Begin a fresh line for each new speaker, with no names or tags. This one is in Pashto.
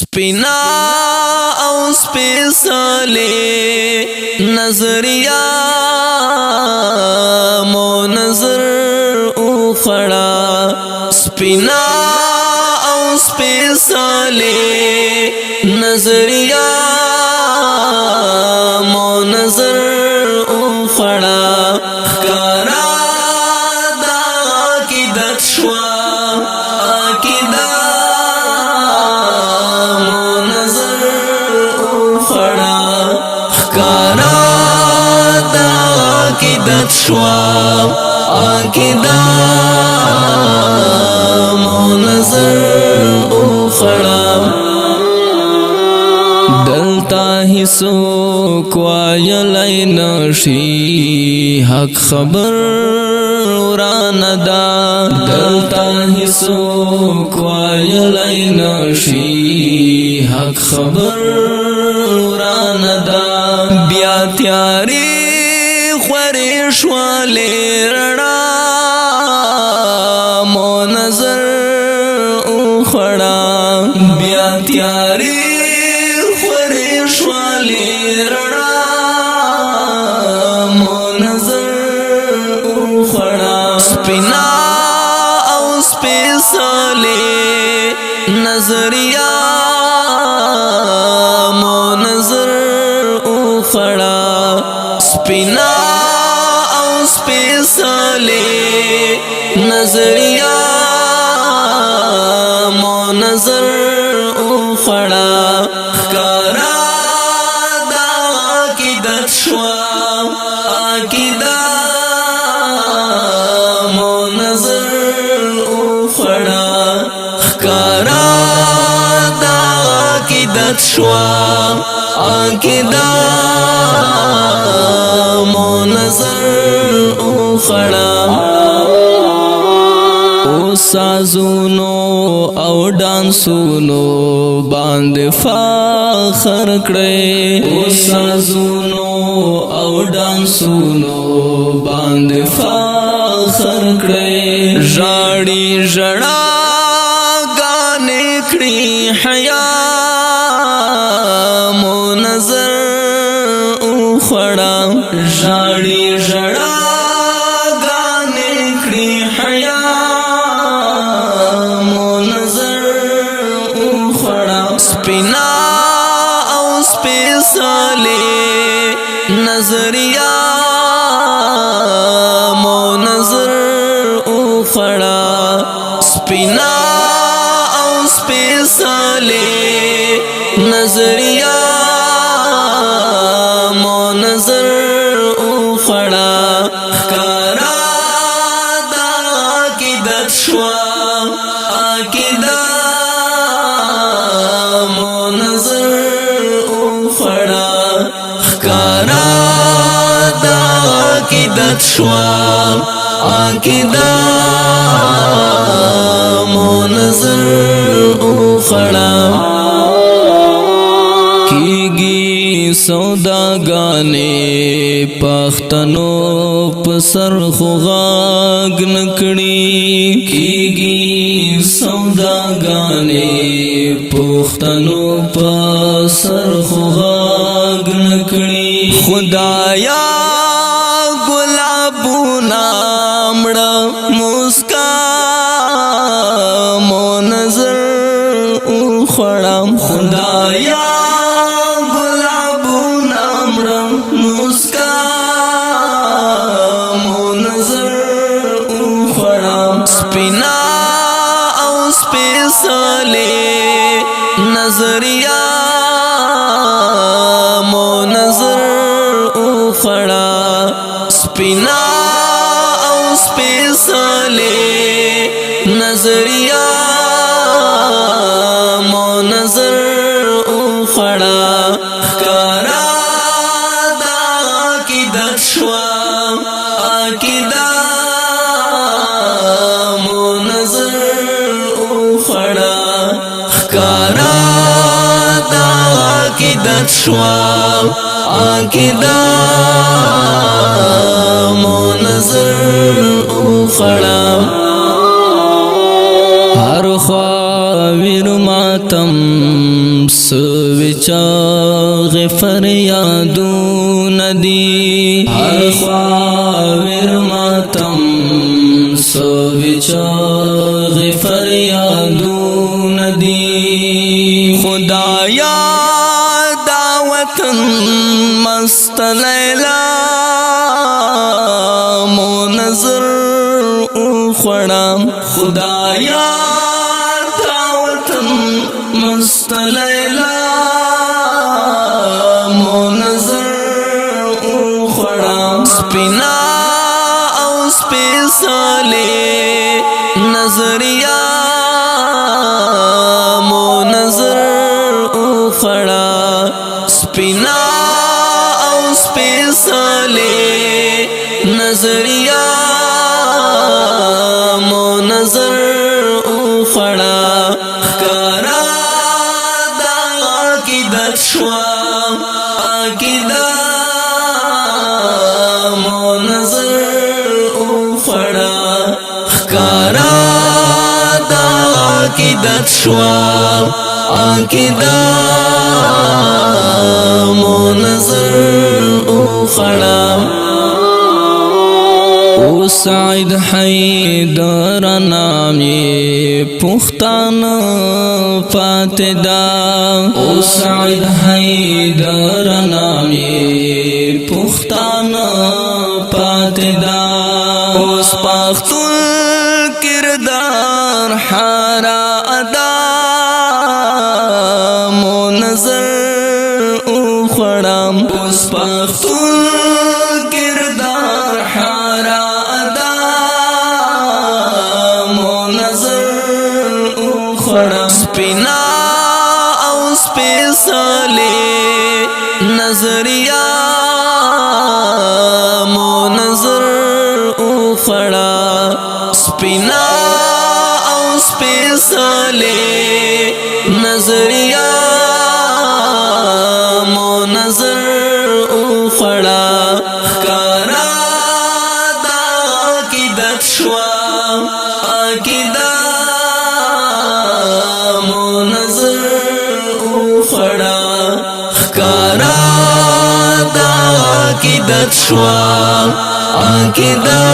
سپینا او سپیسلی نظریا مو نظر اخڑا سپینا او سپیسلی نظریا مو نظر اخڑا کارا دا عقیدت شوا عقیدت عقیدت شوا عقیدت مو نظر اخڑا دلتا ہی سوک وایلی نشی حق خبر وراندا دلتا ہی سوک وایلی نشی حق خبر وراندا بیا تیاری خوریشوالی رڑا مو نظر اخڑا بیا تیاری خوریشوالی رڑا مو نظر اخڑا سپینا او سپیسلی نظریا مو نظر اخڑا سپینا سپیسلی نظریا مو نظر اخڑا کارا دا عقیدت شوا عقیدت مو نظر اخڑا کارا دا عقیدت شوا عقیدت مو نظر اخڑا او سازونو او ډانسونو باندې فخر کړي او سازونو او ډانسونو باندې فخر کړي ژاړي ژړا غانې کړي حیا مو نظر اخڑا ژاړي ژړا سپینا او سپیسلی نظریا مو نظر اخڑا سپینا او سپیسلی نظریا مو نظر اخڑا کارا دا عقیدت شوا عقیدت عقیدت شوا عقیدت مو نظر اخڑا کیگی سوداگانے پختنو پسر خوغاگ نکڑی کیگی سوداگانے پختنو پسر خوغاگ نکڑی خدایا مسکا مو نظر اخڑا خدایا گلابونا مرم مسکا مو نظر اخڑا سپینا او سپیسلی نظریا مو نظر اخڑا سپینا سپیسلی نظریا مو نظر اخڑا کارا دا عقیدت شوا عقیدت مو نظر اخڑا کارا دا عقیدت شوا عقیدت مو نظر اخڑا ہر خواہ ویرما ماتم سوچا غفر یادو ندی هر خواور ماتم سوچا غفر یادو ندی خدایا دعوتن مست لیلا مو نظر اخوڑا خدایا دعوتن مست لیلا مو نظر اخوڑا سپینا او سپیسالی نظریا مو نظر اخوڑا سپینا او سپیسالی نظریا مو نظر اخوڑا خکارا دا عقیدت شوا عقیدہ مو نظر اخوڑا خکارا دا عقیدت شوا عقیدہ مو نظر اخوڑا او سعید حیدر نامی پختان پاتدا او سعید حیدر نامی پختان پاتدا اوس پختون کردار حارا ادا مو نظر اخوڑم اوس پختون کردار حارا سپینا او سپیسالی نظریا مو نظر اخوڑا سپینا او سپیسالی نظریا مو نظر اخوڑا خکارا دا عقیدت شوا عقیدہ خکارا دا عقیدت شوا عقیدہ